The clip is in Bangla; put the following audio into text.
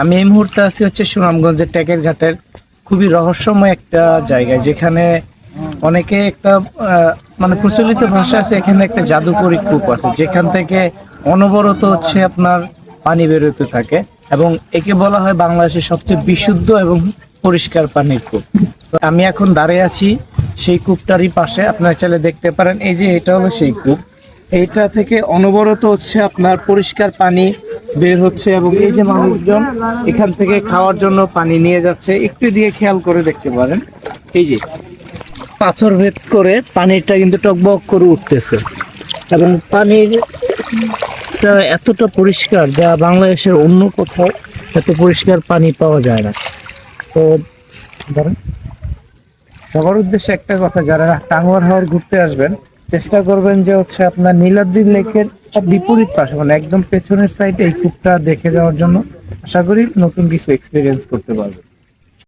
আমি এই মুহূর্তে আছি হচ্ছে সুনামগঞ্জের টেকের ঘাটের খুবই রহস্যময় একটা জায়গায়, যেখানে অনেকে একটা মানে প্রচলিত ভাষা আছে, এখানে একটা জাদুকরী কূপ আছে যেখান থেকে অনবরত হচ্ছে আপনার পানি বেরোতে থাকে, এবং একে বলা হয় বাংলাদেশের সবচেয়ে বিশুদ্ধ এবং পরিষ্কার পানির কূপ। তো আমি এখন দাঁড়িয়ে আছি সেই কূপটারই পাশে, আপনারা চাইলে দেখতে পারেন। এই যে এটা হলো সেই কূপ, এইটা থেকে অনবরত হচ্ছে আপনার পরিষ্কার পানি বের হচ্ছে, এবং এই যে মানুষজন এখান থেকে খাওয়ার জন্য পানি নিয়ে যাচ্ছে, একটু দিয়ে খেয়াল করে দেখতে পারেন। এই যে পাথর ভেদ করে পানিটা কিন্তু টকবক করে উঠতেছে, এবং পানির এতটা পরিষ্কার যা বাংলাদেশের অন্য কোথাও এত পরিষ্কার পানি পাওয়া যায় না। তো ধরেন সবার উদ্দেশ্যে একটা কথা, যারা টাঙ্গুয়ার হাওর ঘুরতে আসবেন চেষ্টা করবেন যে হচ্ছে আপনার নীলাদ্রি লেকের বিপরীত পাশে, মানে একদম পেছনের সাইডে এই কূপটা দেখে যাওয়ার জন্য। আশা করি নতুন কিছু এক্সপিরিয়েন্স করতে পারবেন।